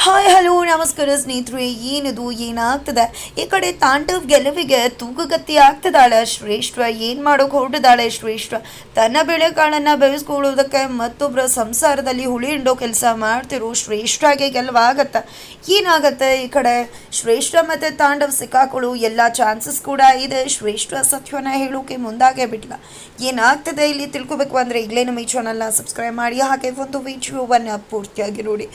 Hi hello ನಮಸ್ಕಾರ ಸ್ನೇಹಿತರೆ, ಏನದು ಏನಾಗ್ತದೆ ಈ ಕಡೆ ತಾಂಡವ್ ಗೆಲುವಿಗೆ ತೂಗುಗತ್ತಿ ಆಗ್ತದಾಳೆ ಶ್ರೇಷ್ಠ. ಏನು ಮಾಡೋಕೆ ಹೊರಟಿದ್ದಾಳೆ ಶ್ರೇಷ್ಠ? ತನ್ನ ಬೆಳೆಕಾಳನ್ನು ಬೆಳೆಸ್ಕೊಳ್ಳೋದಕ್ಕೆ ಮತ್ತೊಬ್ಬರ ಸಂಸಾರದಲ್ಲಿ ಹುಳಿ ಹಿಂಡೋ ಕೆಲಸ ಮಾಡ್ತಿರೋ ಶ್ರೇಷ್ಠಗೆ ಗೆಲುವಾಗತ್ತೆ. ಏನಾಗತ್ತೆ ಈ ಕಡೆ ಶ್ರೇಷ್ಠ ಮತ್ತು ತಾಂಡವ್ ಸಿಕ್ಕಾಕೊಳ್ಳೋ ಎಲ್ಲ ಚಾನ್ಸಸ್ ಕೂಡ ಇದೆ. ಶ್ರೇಷ್ಠ ಸತ್ಯವನ್ನ ಹೇಳೋಕೆ ಮುಂದಾಗೇ ಬಿಟ್ಲ. ಏನಾಗ್ತದೆ ಇಲ್ಲಿ ತಿಳ್ಕೊಬೇಕು ಅಂದರೆ ಈಗಲೇ ನಮ್ಮ ಈ ಚಾನಲ್ನ ಸಬ್ಸ್ಕ್ರೈಬ್ ಮಾಡಿ, ಹಾಗೆ ಒಂದು ವಿಡಿಯೋವನ್ನು ಪೂರ್ತಿಯಾಗಿ ನೋಡಿ.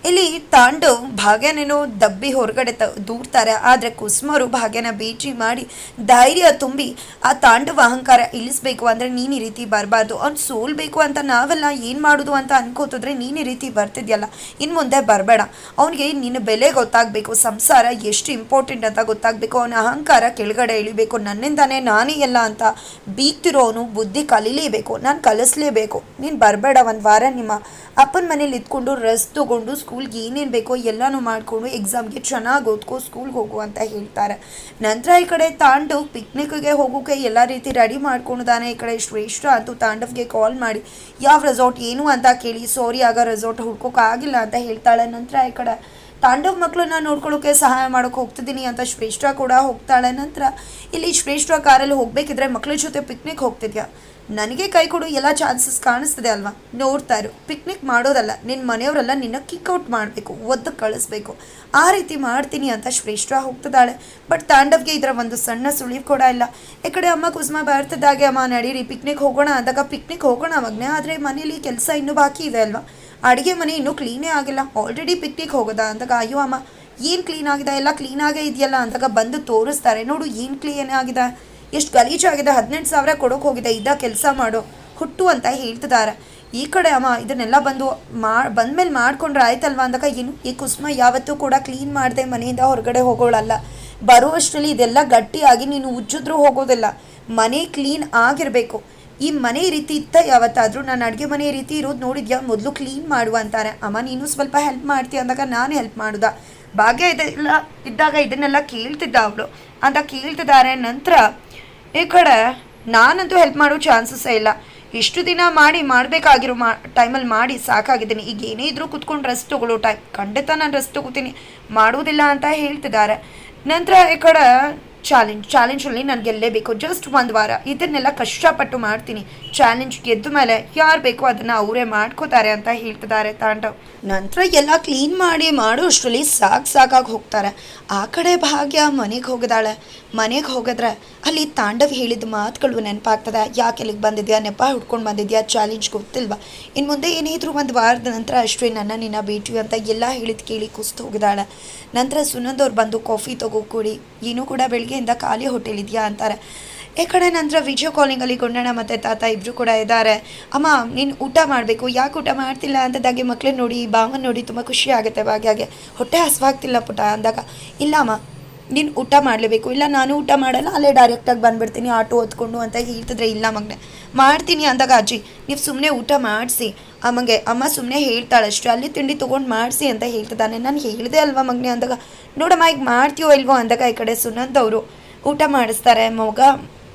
ಇಲ್ಲಿ ತಾಂಡವ್ ಭಾಗ್ಯನೇನೋ ದಬ್ಬಿ ಹೊರಗಡೆ ದೂರ್ತಾರೆ, ಆದರೆ ಕುಸುಮರು ಭಾಗ್ಯನ ಭೇಟಿ ಮಾಡಿ ಧೈರ್ಯ ತುಂಬಿ ಆ ತಾಂಡವ ಅಹಂಕಾರ ಇಳಿಸ್ಬೇಕು ಅಂದರೆ ನೀನು ಈ ರೀತಿ ಬರಬಾರ್ದು, ಅವ್ನು ಸೋಲ್ಬೇಕು ಅಂತ ನಾವೆಲ್ಲ ಏನು ಮಾಡೋದು ಅಂತ ಅನ್ಕೋತಿದ್ರೆ ನೀನು ಈ ರೀತಿ ಬರ್ತಿದ್ಯಲ್ಲ, ಇನ್ನು ಮುಂದೆ ಬರಬೇಡ. ಅವನಿಗೆ ನಿನ್ನ ಬೆಲೆ ಗೊತ್ತಾಗಬೇಕು, ಸಂಸಾರ ಎಷ್ಟು ಇಂಪಾರ್ಟೆಂಟ್ ಅಂತ ಗೊತ್ತಾಗಬೇಕು, ಅವನ ಅಹಂಕಾರ ಕೆಳಗಡೆ ಇಳಿಬೇಕು. ನನ್ನಿಂದಾನೇ ನಾನೇ ಎಲ್ಲ ಅಂತ ಬೀಗ್ತಿರೋನು ಬುದ್ಧಿ ಕಲೀಲೇಬೇಕು, ನಾನು ಕಲಿಸ್ಲೇಬೇಕು. ನೀನು ಬರಬೇಡ, ಒಂದು ವಾರ ನಿಮ್ಮ ಅಪ್ಪನ ಮನೇಲಿ ಇದ್ಕೊಂಡು ರೆಸ್ಟ್ ತೊಗೊಂಡು ಸ್ಕೂಲ್ಗೆ ಏನೇನು ಬೇಕೋ ಎಲ್ಲನೂ ಮಾಡಿಕೊಂಡು ಎಕ್ಸಾಮ್ಗೆ ಚೆನ್ನಾಗಿ ಓದ್ಕೋ, ಸ್ಕೂಲ್ಗೆ ಹೋಗು ಅಂತ ಹೇಳ್ತಾರೆ. ನಂತರ ಈ ಕಡೆ ತಾಂಡವ್ ಪಿಕ್ನಿಕ್ಗೆ ಹೋಗೋಕೆ ಎಲ್ಲ ರೀತಿ ರೆಡಿ ಮಾಡ್ಕೊಂಡಿದ್ದಾನೆ. ಈ ಕಡೆ ಶ್ರೇಷ್ಠ ಅಂತೂ ತಾಂಡವ್ಗೆ ಕಾಲ್ ಮಾಡಿ ಯಾವ ರೆಸಾರ್ಟ್ ಏನು ಅಂತ ಕೇಳಿ, ಸಾರಿ ಆಗ ರೆಸಾರ್ಟ್ ಹುಡ್ಕೋಕ್ಕಾಗಿಲ್ಲ ಅಂತ ಹೇಳ್ತಾಳೆ. ನಂತರ ಈ ಕಡೆ ತಾಂಡವ್ ಮಕ್ಕಳನ್ನ ನೋಡ್ಕೊಳ್ಳೋಕೆ ಸಹಾಯ ಮಾಡೋಕೆ ಹೋಗ್ತಿದ್ದೀನಿ ಅಂತ ಶ್ರೇಷ್ಠ ಕೂಡ ಹೋಗ್ತಾಳೆ. ನಂತರ ಇಲ್ಲಿ ಶ್ರೇಷ್ಠ ಕಾರಲ್ಲಿ ಹೋಗಬೇಕಿದ್ರೆ ಮಕ್ಕಳ ಜೊತೆ ಪಿಕ್ನಿಕ್ ಹೋಗ್ತಿದ್ಯಾ, ನನಗೆ ಕೈ ಕೊಡು, ಎಲ್ಲ ಚಾನ್ಸಸ್ ಕಾಣಿಸ್ತದೆ ಅಲ್ವಾ, ನೋಡ್ತಾ ಇರು. ಪಿಕ್ನಿಕ್ ಮಾಡೋದಲ್ಲ, ನಿನ್ನ ಮನೆಯವರೆಲ್ಲ ನಿನ್ನ ಕಿಕ್ಔಟ್ ಮಾಡಬೇಕು, ಒದ್ದು ಕಳಿಸ್ಬೇಕು, ಆ ರೀತಿ ಮಾಡ್ತೀನಿ ಅಂತ ಶ್ರೇಷ್ಠ ಹೋಗ್ತಿದ್ದಾಳೆ. ಬಟ್ ತಾಂಡವ್ಗೆ ಇದರ ಒಂದು ಸಣ್ಣ ಸುಳಿವು ಕೂಡ ಇಲ್ಲ. ಈ ಕಡೆ ಅಮ್ಮ ಕುಸುಮ ಬರ್ತಿದ್ದಾಗೆ, ಅಮ್ಮ ನಡೀರಿ ಪಿಕ್ನಿಕ್ ಹೋಗೋಣ ಅಂದಾಗ, ಪಿಕ್ನಿಕ್ ಹೋಗೋಣ ಮಗನೇ, ಆದರೆ ಮನೇಲಿ ಕೆಲಸ ಇನ್ನೂ ಬಾಕಿ ಇದೆ ಅಲ್ವಾ, ಅಡುಗೆ ಮನೆ ಇನ್ನೂ ಕ್ಲೀನೇ ಆಗಿಲ್ಲ, ಆಲ್ರೆಡಿ ಪಿಕ್ನಿಕ್ ಹೋಗೋದಾ ಅಂದಾಗ, ಅಯ್ಯೋ ಅಮ್ಮ ಏನು ಕ್ಲೀನ್ ಆಗಿದೆ, ಎಲ್ಲ ಕ್ಲೀನಾಗೇ ಇದೆಯಲ್ಲ ಅಂದಾಗ ಬಂದು ತೋರಿಸ್ತಾರೆ. ನೋಡು ಏನು ಕ್ಲೀನ್ ಆಗಿದೆ, ಎಷ್ಟು ಗಲೀಜಾಗಿದೆ, 18,000 ಕೊಡೋಕೆ ಹೋಗಿದೆ, ಇದ್ದ ಕೆಲಸ ಮಾಡು ಹುಟ್ಟು ಅಂತ ಹೇಳ್ತಿದ್ದಾರೆ. ಈ ಕಡೆ ಅಮ್ಮ ಇದನ್ನೆಲ್ಲ ಬಂದಮೇಲೆ ಮಾಡ್ಕೊಂಡ್ರೆ ಆಯ್ತಲ್ವ ಅಂದಾಗ, ಏನು ಈ ಕುಸುಮ ಯಾವತ್ತೂ ಕೂಡ ಕ್ಲೀನ್ ಮಾಡದೆ ಮನೆಯಿಂದ ಹೊರಗಡೆ ಹೋಗೋಳಲ್ಲ, ಬರುವಷ್ಟರಲ್ಲಿ ಇದೆಲ್ಲ ಗಟ್ಟಿಯಾಗಿ ನೀನು ಉಜ್ಜಿದ್ರೂ ಹೋಗೋದಿಲ್ಲ, ಮನೆ ಕ್ಲೀನ್ ಆಗಿರಬೇಕು. ಈ ಮನೆ ರೀತಿ ಇತ್ತ ಯಾವತ್ತಾದರೂ, ನಾನು ಅಡುಗೆ ಮನೆ ರೀತಿ ಇರೋದು ನೋಡಿದ್ಯಾ, ಮೊದಲು ಕ್ಲೀನ್ ಮಾಡುವ ಅಂತಾರೆ. ಅಮ್ಮ ನೀನು ಸ್ವಲ್ಪ ಹೆಲ್ಪ್ ಮಾಡ್ತೀಯ ಅಂದಾಗ ನಾನು ಹೆಲ್ಪ್ ಮಾಡುದಾ, ಭಾಗ್ಯ ಇದೆಲ್ಲ ಇದ್ದಾಗ ಇದನ್ನೆಲ್ಲ ಕೇಳ್ತಿದ್ದ ಅವಳು ಅಂತ ಕೇಳ್ತಿದ್ದಾರೆ. ನಂತರ ಈ ಕಡೆ ನಾನಂತೂ ಹೆಲ್ಪ್ ಮಾಡೋ ಚಾನ್ಸಸ್ಸೇ ಇಲ್ಲ, ಇಷ್ಟು ದಿನ ಮಾಡಬೇಕಾಗಿರೋ ಟೈಮಲ್ಲಿ ಮಾಡಿ ಸಾಕಾಗಿದ್ದೀನಿ, ಈಗ ಏನೇ ಇದ್ರೂ ಕುತ್ಕೊಂಡು ರೆಸ್ಟ್ ತೊಗೊಳ್ಳೋ ಟೈಮ್, ಖಂಡಿತ ನಾನು ರೆಸ್ಟ್ ತೊಗೋತೀನಿ, ಮಾಡೋದಿಲ್ಲ ಅಂತ ಹೇಳ್ತಿದ್ದಾರೆ. ನಂತರ ಈ ಕಡೆ ಚಾಲೆಂಜಲ್ಲಿ ನಾನು ಗೆಲ್ಲೇಬೇಕು, ಜಸ್ಟ್ ಒಂದು ವಾರ ಇದನ್ನೆಲ್ಲ ಕಷ್ಟಪಟ್ಟು ಮಾಡ್ತೀನಿ, ಚಾಲೆಂಜ್ ಗೆದ್ದ ಮೇಲೆ ಯಾರು ಬೇಕೋ ಅದನ್ನು ಅವರೇ ಮಾಡ್ಕೋತಾರೆ ಅಂತ ಹೇಳ್ತಿದ್ದಾರೆ ತಾಂಡವ್. ನಂತರ ಎಲ್ಲ ಕ್ಲೀನ್ ಮಾಡೋ ಅಷ್ಟರಲ್ಲಿ ಸಾಕಾಗಿ ಹೋಗ್ತಾರೆ. ಆ ಕಡೆ ಭಾಗ್ಯ ಮನೆಗೆ ಹೋಗಿದ್ದಾಳೆ. ಮನೆಗೆ ಹೋಗಿದ್ರೆ ಅಲ್ಲಿ ತಾಂಡವ್ ಹೇಳಿದ ಮಾತುಗಳು ನೆನಪಾಗ್ತದೆ. ಯಾಕೆ ಇಲ್ಲಿಗೆ ಬಂದಿದ್ಯಾ, ನೆಪ ಹುಡ್ಕೊಂಡು ಬಂದಿದ್ಯಾ, ಚಾಲೆಂಜ್ ಗೊತ್ತಿಲ್ವಾ, ಇನ್ನು ಮುಂದೆ ಏನಿದ್ರು ಒಂದು ವಾರದ ನಂತರ ಅಷ್ಟೇ ನಿನ್ನ ಭೇಟಿ ಅಂತ ಎಲ್ಲ ಹೇಳಿದ ಕೇಳಿ ಕುಸ್ತು ಹೋಗಿದ್ದಾಳೆ. ನಂತರ ಸುನಂದವ್ರು ಬಂದು ಕಾಫಿ ಕೊಡಿ, ಏನೂ ಕೂಡ ಬೆಳಗ್ಗೆಯಿಂದ ಖಾಲಿ ಹೋಟೆಲ್ ಇದೆಯಾ ಅಂತಾರೆ. ಈ ಕಡೆ ನಂತರ ವಿಡಿಯೋ ಕಾಲಿಂಗಲ್ಲಿ ಗುಂಡಣ್ಣ ಮತ್ತು ತಾತ ಇಬ್ಬರು ಕೂಡ ಇದ್ದಾರೆ. ಅಮ್ಮ ನೀನು ಊಟ ಮಾಡಬೇಕು, ಯಾಕೆ ಊಟ ಮಾಡ್ತಿಲ್ಲ ಅಂತದಾಗೆ ಮಕ್ಕಳನ್ನ ನೋಡಿ ಬಾವನ್ನ ನೋಡಿ ತುಂಬ ಖುಷಿ ಆಗುತ್ತೆ. ಭಾಗ್ಯಾಗೆ ಹೊಟ್ಟೆ ಹಸುವಾಗ್ತಿಲ್ಲ ಪುಟ ಅಂದಾಗ, ಇಲ್ಲ ಅಮ್ಮ ನೀನು ಊಟ ಮಾಡಲೇಬೇಕು, ಇಲ್ಲ ನಾನು ಊಟ ಮಾಡಲ್ಲ, ಅಲ್ಲೇ ಡೈರೆಕ್ಟಾಗಿ ಬಂದುಬಿಡ್ತೀನಿ ಆಟೋ ಹೊತ್ಕೊಂಡು ಅಂತ ಹೇಳ್ತಿದ್ರೆ, ಇಲ್ಲ ಮಗನೆ ಮಾಡ್ತೀನಿ ಅಂದಾಗ, ಅಜ್ಜಿ ನೀವು ಸುಮ್ಮನೆ ಊಟ ಮಾಡಿಸಿ ಅಮ್ಮ ಸುಮ್ಮನೆ ಹೇಳ್ತಾಳೆ ಅಷ್ಟೇ, ಅಲ್ಲಿ ತಿಂಡಿ ತೊಗೊಂಡು ಮಾಡಿಸಿ ಅಂತ ಹೇಳ್ತಿದ್ದಾನೆ. ನಾನು ಹೇಳಿದೆ ಅಲ್ವಾ ಮಗನೆ ಅಂದಾಗ, ನೋಡಮ್ಮ ಈಗ ಮಾಡ್ತೀವೋ ಇಲ್ವೋ ಅಂದಾಗ ಈ ಕಡೆ ಸುನಂದ್ ಅವರು ಊಟ ಮಾಡಿಸ್ತಾರೆ. ಮಗ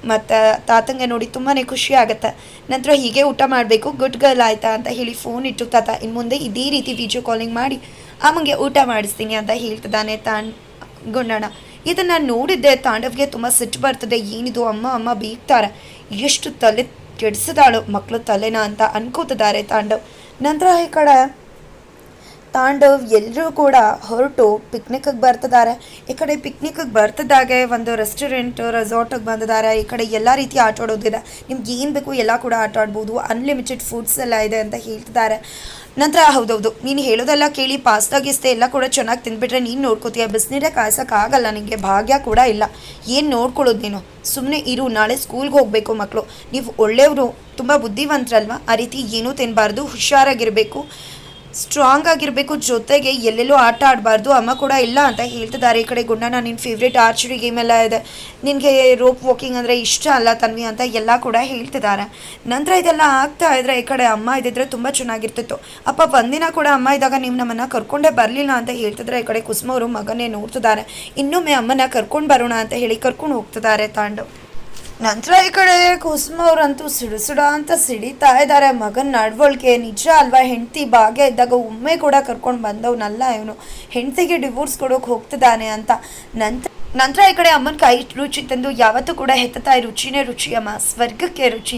ಮತ್ತು ತಾತಂಗೆ ನೋಡಿ ತುಂಬಾ ಖುಷಿ ಆಗುತ್ತೆ. ನಂತರ ಹೀಗೆ ಊಟ ಮಾಡಬೇಕು, ಗುಡ್ ಗರ್ಲ್ ಆಯಿತಾ ಅಂತ ಹೇಳಿ ಫೋನ್ ಇಟ್ಟು ತಾತ ಇನ್ನು ಮುಂದೆ ಇದೇ ರೀತಿ ವಿಡಿಯೋ ಕಾಲಿಂಗ್ ಮಾಡಿ ಅಮ್ಮಂಗೆ ಊಟ ಮಾಡಿಸ್ತೀನಿ ಅಂತ ಹೇಳ್ತಿದ್ದಾನೆ ಗುಂಡಣ್ಣ. ಇದನ್ನು ನೋಡಿದ್ದೆ ತಾಂಡವ್ಗೆ ತುಂಬ ಸಿಟ್ಟು ಬರ್ತದೆ. ಏನಿದು ಅಮ್ಮ ಬೀಗ್ತಾರೆ, ಎಷ್ಟು ತಲೆ ಕೆಡಿಸಿದಾಳು ಮಕ್ಕಳು ತಲೆನ ಅಂತ ಅನ್ಕೋತಿದ್ದಾರೆ ತಾಂಡವ್. ನಂತರ ಈ ಕಡೆ ತಾಂಡವ್ ಎಲ್ಲರೂ ಕೂಡ ಹೊರಟು ಪಿಕ್ನಿಕ್ಗೆ ಬರ್ತಿದ್ದಾರೆ. ಈ ಕಡೆ ಪಿಕ್ನಿಕ್ಗೆ ಬರ್ತಿದ್ದಾಗೆ ಒಂದು ರೆಸಾರ್ಟಿಗೆ ಬಂದಿದ್ದಾರೆ. ಈ ಕಡೆ ಎಲ್ಲ ರೀತಿ ಆಟ ಆಡೋದಿದೆ, ನಿಮ್ಗೆ ಏನು ಬೇಕು ಎಲ್ಲ ಕೂಡ ಆಟ ಆಡ್ಬೋದು, ಅನ್ಲಿಮಿಟೆಡ್ ಫುಡ್ಸ್ ಎಲ್ಲ ಇದೆ ಅಂತ ಹೇಳ್ತಿದ್ದಾರೆ. ನಂತರ ಹೌದೌದು ನೀನು ಹೇಳೋದೆಲ್ಲ ಕೇಳಿ ಪಾಸ್ತಾ ಗಿಸ್ತೆ ಎಲ್ಲ ಕೂಡ ಚೆನ್ನಾಗಿ ತಿಂದ್ಬಿಟ್ರೆ ನೀನು ನೋಡ್ಕೋತೀಯ, ಬಿಸಿನೀರೇ ಕಾಯ್ಸೋಕ್ಕಾಗಲ್ಲ ನಿನಗೆ, ಭಾಗ್ಯ ಕೂಡ ಇಲ್ಲ, ಏನು ನೋಡ್ಕೊಳ್ಳೋದು ನೀನು, ಸುಮ್ಮನೆ ಇರು, ನಾಳೆ ಸ್ಕೂಲ್ಗೆ ಹೋಗಬೇಕು ಮಕ್ಕಳು, ನೀವು ಒಳ್ಳೆಯವರು ತುಂಬ ಬುದ್ಧಿವಂತರಲ್ವ, ಆ ರೀತಿ ಏನೂ ತಿನ್ನಬಾರ್ದು, ಹುಷಾರಾಗಿರಬೇಕು, ಸ್ಟ್ರಾಂಗ್ ಆಗಿರಬೇಕು, ಜೊತೆಗೆ ಎಲ್ಲೆಲ್ಲೂ ಆಟ ಆಡಬಾರ್ದು, ಅಮ್ಮ ಕೂಡ ಇಲ್ಲ ಅಂತ ಹೇಳ್ತಿದ್ದಾರೆ. ಈ ಕಡೆ ಗುಂಡಣ್ಣ ನಿನ್ನ ಫೇವ್ರೇಟ್ ಆರ್ಚರಿ ಗೇಮ್ ಎಲ್ಲ ಇದೆ, ನಿನಗೆ ರೋಪ್ ವಾಕಿಂಗ್ ಅಂದರೆ ಇಷ್ಟ ಅಲ್ಲ ತನ್ವಿ ಅಂತ ಎಲ್ಲ ಕೂಡ ಹೇಳ್ತಿದ್ದಾರೆ. ನಂತರ ಇದೆಲ್ಲ ಆಗ್ತಾ ಇದ್ರೆ ಈ ಕಡೆ ಅಮ್ಮ ಇದ್ದಿದ್ರೆ ತುಂಬ ಚೆನ್ನಾಗಿರ್ತಿತ್ತು. ಅಪ್ಪ ಒಂದಿನ ಕೂಡ ಅಮ್ಮ ಇದ್ದಾಗ ನೀವು ನಮ್ಮನ್ನು ಕರ್ಕೊಂಡೇ ಬರಲಿಲ್ಲ ಅಂತ ಹೇಳ್ತಿದ್ರೆ ಈ ಕಡೆ ಕುಸುಮ ಅವರು ಮಗನೇ ನೋಡ್ತಿದ್ದಾರೆ. ಇನ್ನೊಮ್ಮೆ ಅಮ್ಮನ ಕರ್ಕೊಂಡು ಬರೋಣ ಅಂತ ಹೇಳಿ ಕರ್ಕೊಂಡು ಹೋಗ್ತಿದ್ದಾರೆ ತಾಂಡವ್. ನಂತರ ಈ ಕಡೆ ಕುಸುಮ ಅವರಂತೂ ಸಿಡು ಅಂತ ಸಿಡಿತಾ ಇದ್ದಾರೆ. ಮಗನ ನಡವಳಿಕೆ ನಿಜ ಅಲ್ವಾ, ಹೆಂಡತಿ ಭಾಗ್ಯ ಇದ್ದಾಗ ಒಮ್ಮೆ ಕೂಡ ಕರ್ಕೊಂಡು ಬಂದವನಲ್ಲ ಇವನು, ಹೆಂಡತಿಗೆ ಡಿವೋರ್ಸ್ ಕೊಡೋಕೆ ಹೋಗ್ತಿದ್ದಾನೆ ಅಂತ. ನಂತರ ಈ ಕಡೆ ಅಮ್ಮನ ಕೈ ರುಚಿ ತಂದು ಯಾವತ್ತೂ ಕೂಡ ಹೆತ್ತ ತಾಯಿ ರುಚಿನೇ ರುಚಿಯಮ್ಮ, ಸ್ವರ್ಗಕ್ಕೆ ರುಚಿ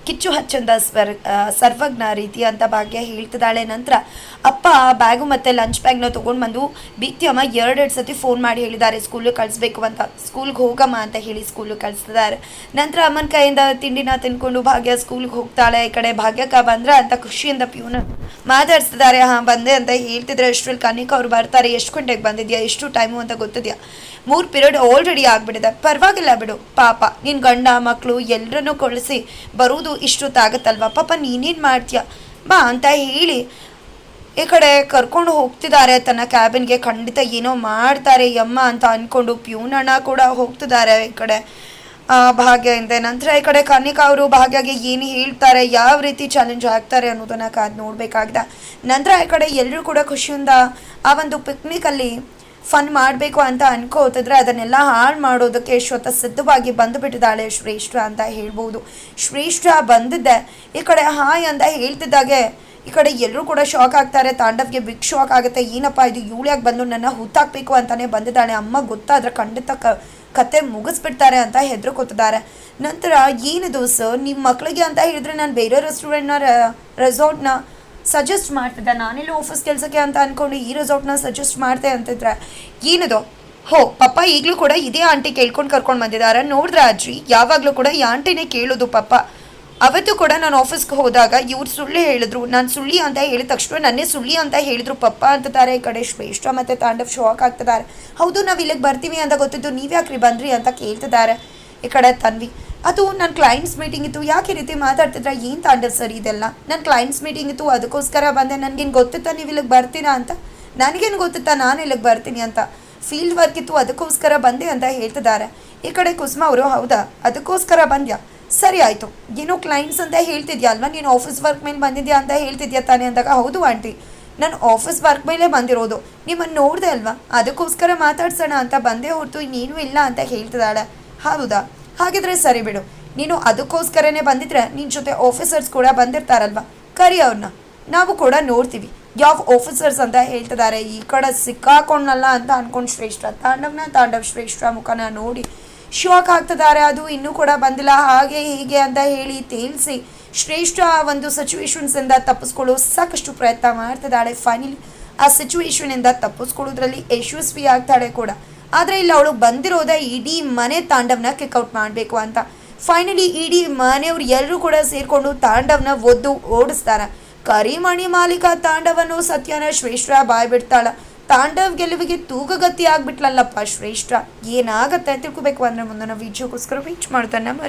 ಕಿಚ್ಚು ಹಚ್ಚಂದ ಸರ್ವಜ್ಞ ರೀತಿ ಅಂತ ಭಾಗ್ಯ ಹೇಳ್ತಿದ್ದಾಳೆ. ನಂತರ ಅಪ್ಪ ಬ್ಯಾಗು ಮತ್ತು ಲಂಚ್ ಬ್ಯಾಗ್ನ ತೊಗೊಂಡು ಬಂದು ಬೀಗ್ತಿಯಮ್ಮ ಎರಡೆರಡು ಸತಿ ಫೋನ್ ಮಾಡಿ ಹೇಳಿದ್ದಾರೆ ಸ್ಕೂಲಿಗೆ ಕಳಿಸ್ಬೇಕು ಅಂತ, ಸ್ಕೂಲ್ಗೆ ಹೋಗಮ್ಮ ಅಂತ ಹೇಳಿ ಸ್ಕೂಲಿಗೆ ಕಳಿಸ್ತಿದ್ದಾರೆ. ನಂತರ ಅಮ್ಮನ ಕೈಯಿಂದ ತಿಂಡಿನ ತಿನ್ಕೊಂಡು ಭಾಗ್ಯ ಸ್ಕೂಲ್ಗೆ ಹೋಗ್ತಾಳೆ. ಈ ಕಡೆ ಭಾಗ್ಯಕ್ಕ ಬಂದ್ರೆ ಅಂತ ಖುಷಿಯಿಂದ ಪ್ಯೂನ ಮಾತಾಡ್ಸ್ತಿದ್ದಾರೆ. ಹಾಂ ಬಂದೆ ಅಂತ ಹೇಳ್ತಿದ್ರೆ ಅಷ್ಟರಲ್ಲಿ ಕನಿಕಾ ಅವ್ರು ಬರ್ತಾರೆ. ಎಷ್ಟು ಗಂಟೆಗೆ ಬಂದಿದ್ಯಾ, ಎಷ್ಟು ಟೈಮು ಅಂತ ಗೊತ್ತಿದೆಯಾ, 3 ಪೀರಿಯಡ್ ಆಲ್ರೆಡಿ ಆಗಿಬಿಟ್ಟಿದೆ, ಪರವಾಗಿಲ್ಲ ಬಿಡು ಪಾಪ, ನಿನ್ನ ಗಂಡ ಮಕ್ಕಳು ಎಲ್ಲರನ್ನೂ ಕಳಿಸಿ ಬರೋದು ಇಷ್ಟೊತ್ತಾಗತ್ತಲ್ವ, ಪಾಪ ನೀನೇನು ಮಾಡ್ತೀಯ ಬಾ ಅಂತ ಹೇಳಿ ಈ ಕಡೆ ಕರ್ಕೊಂಡು ಹೋಗ್ತಿದ್ದಾರೆ ತನ್ನ ಕ್ಯಾಬಿನ್ಗೆ. ಖಂಡಿತ ಏನೋ ಮಾಡ್ತಾರೆ ಯಮ್ಮ ಅಂತ ಅಂದ್ಕೊಂಡು ಪ್ಯೂನಣ್ಣ ಕೂಡ ಹೋಗ್ತಿದ್ದಾರೆ ಈ ಕಡೆ ಭಾಗ್ಯದಿಂದ. ನಂತರ ಈ ಕಡೆ ಕನಿಕಾ ಅವರು ಭಾಗ್ಯಗೆ ಏನು ಹೇಳ್ತಾರೆ, ಯಾವ ರೀತಿ ಚಾಲೆಂಜ್ ಆಗ್ತಾರೆ ಅನ್ನೋದನ್ನು ಕಾದು ನೋಡಬೇಕಾಗಿದೆ. ನಂತರ ಈ ಕಡೆ ಎಲ್ಲರೂ ಕೂಡ ಖುಷಿಯಿಂದ ಆ ಒಂದು ಪಿಕ್ನಿಕಲ್ಲಿ ಫನ್ ಮಾಡಬೇಕು ಅಂತ ಅನ್ಕೋತಿದ್ರೆ ಅದನ್ನೆಲ್ಲ ಹಾಳು ಮಾಡೋದಕ್ಕೆ ಸ್ವತಃ ಸಿದ್ಧವಾಗಿ ಬಂದುಬಿಟ್ಟಿದ್ದಾಳೆ ಶ್ರೇಷ್ಠ ಅಂತ ಹೇಳ್ಬೋದು. ಶ್ರೇಷ್ಠ ಬಂದಿದ್ದೆ ಈ ಕಡೆ ಹಾಯ್ ಅಂತ ಹೇಳ್ತಿದ್ದಾಗೆ ಈ ಕಡೆ ಎಲ್ಲರೂ ಕೂಡ ಶಾಕ್ ಆಗ್ತಾರೆ. ತಾಂಡವ್ಗೆ ಬಿಗ್ ಶಾಕ್ ಆಗುತ್ತೆ, ಏನಪ್ಪ ಇದು ಇವಳ್ಯಾಕೆ ಬಂದು ನನ್ನ ಹುತ್ತಾಕಬೇಕು ಅಂತಲೇ ಬಂದಿದ್ದಾಳೆ, ಅಮ್ಮ ಗೊತ್ತಾದ್ರೆ ಖಂಡಿತ ಕತೆ ಮುಗಿಸ್ಬಿಡ್ತಾರೆ ಅಂತ ಹೆದರ್ಕೋತಿದ್ದಾರೆ. ನಂತರ ಏನಿದು ಸರ್ ನಿಮ್ಮ ಮಕ್ಕಳಿಗೆ ಅಂತ ಹೇಳಿದ್ರೆ ನಾನು ಬೇರೆ ರೆಸಾರ್ಟ್ನ ಸಜೆಸ್ಟ್ ಮಾಡ್ತಿದ್ದೆ, ನಾನೆಲ್ಲ ಆಫೀಸ್ ಕೆಲಸಕ್ಕೆ ಅಂತ ಅಂದ್ಕೊಂಡು ಈ ರೆಸಾರ್ಟ್ನ ಸಜೆಸ್ಟ್ ಮಾಡ್ತೆ ಅಂತಿದ್ರೆ ಏನಿದು, ಹೋ ಪಪ್ಪ ಈಗಲೂ ಕೂಡ ಇದೇ ಆಂಟಿ ಕೇಳ್ಕೊಂಡು ಕರ್ಕೊಂಡು ಬಂದಿದ್ದಾರೆ ನೋಡಿದ್ರೆ ಅಜ್ಜಿ, ಯಾವಾಗಲೂ ಕೂಡ ಈ ಆಂಟಿನೇ ಕೇಳೋದು ಪಪ್ಪ. ಅವತ್ತು ಕೂಡ ನಾನು ಆಫೀಸ್ಗೆ ಹೋದಾಗ ಇವ್ರು ಸುಳ್ಳು ಹೇಳಿದ್ರು, ನಾನು ಸುಳ್ಳಿ ಅಂತ ಹೇಳಿದ ತಕ್ಷಣ ನನ್ನೇ ಸುಳ್ಳಿ ಅಂತ ಹೇಳಿದ್ರು ಪಪ್ಪ ಅಂತಿದ್ದಾರೆ. ಈ ಕಡೆ ಶ್ರೇಷ್ಠ ಮತ್ತು ತಾಂಡವ್ ಶಾಕ್ ಆಗ್ತಿದ್ದಾರೆ. ಹೌದು ನಾವು ಇಲ್ಲಿಗೆ ಬರ್ತೀವಿ ಅಂತ ಗೊತ್ತಿದ್ದು ನೀವ್ಯಾಕ್ರಿ ಬಂದ್ರಿ ಅಂತ ಕೇಳ್ತಿದ್ದಾರೆ. ಈ ಕಡೆ ತನ್ವಿ, ಅದು ನನ್ನ ಕ್ಲೈಂಟ್ಸ್ ಮೀಟಿಂಗ್ ಇತ್ತು, ಯಾಕೆ ಈ ರೀತಿ ಮಾತಾಡ್ತಿದ್ರೆ, ಏನು ತಾಂಡವ್ ಸರ್ ಇದೆಲ್ಲ, ನನ್ನ ಕ್ಲೈಂಟ್ಸ್ ಮೀಟಿಂಗ್ ಇತ್ತು ಅದಕ್ಕೋಸ್ಕರ ಬಂದೆ, ನನಗೇನು ಗೊತ್ತಿತ್ತಾ ನೀವು ಇಲ್ಲಿಗೆ ಬರ್ತೀರಾ ಅಂತ, ನನಗೇನು ಗೊತ್ತಿತ್ತಾ ನಾನು ಇಲ್ಲಿಗೆ ಬರ್ತೀನಿ ಅಂತ, ಫೀಲ್ಡ್ ವರ್ಕ್ ಇತ್ತು ಅದಕ್ಕೋಸ್ಕರ ಬಂದೆ ಅಂತ ಹೇಳ್ತಿದ್ದಾರೆ. ಈ ಕಡೆ ಕುಸುಮ ಅವರು, ಹೌದಾ ಅದಕ್ಕೋಸ್ಕರ ಬಂದ್ಯಾ, ಸರಿ ಆಯಿತು, ಏನೋ ಕ್ಲೈಂಟ್ಸ್ ಅಂತ ಹೇಳ್ತಿದ್ಯಾ ಅಲ್ವಾ, ನೀನು ಆಫೀಸ್ ವರ್ಕ್ ಮೇಲೆ ಬಂದಿದ್ಯಾ ಅಂತ ಹೇಳ್ತಿದ್ಯಾ ತಾನೇ ಅಂದಾಗ, ಹೌದು ಆಂಟಿ ನಾನು ಆಫೀಸ್ ವರ್ಕ್ ಮೇಲೆ ಬಂದಿರೋದು, ನಿಮ್ಮನ್ನು ನೋಡಿದೆ ಅಲ್ವಾ ಅದಕ್ಕೋಸ್ಕರ ಮಾತಾಡ್ಸೋಣ ಅಂತ ಬಂದೇ ಹೊರತು ಇನ್ನೇನು ಇಲ್ಲ ಅಂತ ಹೇಳ್ತಿದ್ದಾಳೆ. ಹೌದಾ ಹಾಗಿದ್ರೆ ಸರಿ ಬಿಡು, ನೀನು ಅದಕ್ಕೋಸ್ಕರನೇ ಬಂದಿದ್ರೆ ನಿನ್ನ ಜೊತೆ ಆಫೀಸರ್ಸ್ ಕೂಡ ಬಂದಿರ್ತಾರಲ್ವ, ಕರಿ ಅವ್ರನ್ನ ನಾವು ಕೂಡ ನೋಡ್ತೀವಿ ಯಾವ ಆಫೀಸರ್ಸ್ ಅಂತ ಹೇಳ್ತಿದ್ದಾರೆ. ಈ ಕಡೆ ಸಿಕ್ಕಾಕೊಂಡಲ್ಲ ಅಂತ ಅಂದ್ಕೊಂಡು ಶ್ರೇಷ್ಠ ತಾಂಡವ್ ಶ್ರೇಷ್ಠ ಮುಖನ ನೋಡಿ ಶಾಕ್ ಆಗ್ತಿದ್ದಾರೆ. ಅದು ಇನ್ನೂ ಕೂಡ ಬಂದಿಲ್ಲ ಹಾಗೆ ಹೀಗೆ ಅಂತ ಹೇಳಿ ತೇಲ್ಸಿ ಶ್ರೇಷ್ಠ ಒಂದು ಸಿಚುವೇಶನ್ಸಿಂದ ತಪ್ಪಿಸ್ಕೊಳ್ಳೋ ಸಾಕಷ್ಟು ಪ್ರಯತ್ನ ಮಾಡ್ತಿದ್ದಾಳೆ. ಫೈನಲಿ ಆ ಸಿಚುವೇಶನಿಂದ ತಪ್ಪಿಸ್ಕೊಳ್ಳೋದ್ರಲ್ಲಿ ಯಶಸ್ವಿ ಆಗ್ತಾಳೆ ಕೂಡ. ಆದರೆ ಇಲ್ಲಿ ಅವಳು ಬಂದಿರೋದೇ ಇಡೀ ಮನೆ ತಾಂಡವ್ನ ಕಿಕ್ಔಟ್ ಮಾಡಬೇಕು ಅಂತ. ಫೈನಲಿ ಇಡೀ ಮನೆಯವ್ರು ಎಲ್ಲರೂ ಕೂಡ ಸೇರಿಕೊಂಡು ತಾಂಡವ್ನ ಒದ್ದು ಓಡಿಸ್ತಾರೆ. ಕರಿಮಣಿ ಮಾಲೀಕ ತಾಂಡವನ್ನು ಸತ್ಯನ ಶ್ರೇಷ್ಠ ಬಾಯ್ ಬಿಡ್ತಾಳ. ತಾಂಡವ್ ಗೆಲುವಿಗೆ ತೂಗಗತಿ ಆಗ್ಬಿಟ್ಲಲ್ಲಪ್ಪ ಶ್ರೇಷ್ಠ. ಏನಾಗತ್ತೆ ತಿಳ್ಕೊಬೇಕು ಅಂದರೆ ಮುಂದಿನ ವಿಡಿಯೋಗೋಸ್ಕರ ರೀಚ್ ಮಾಡ್ತಾನೆ.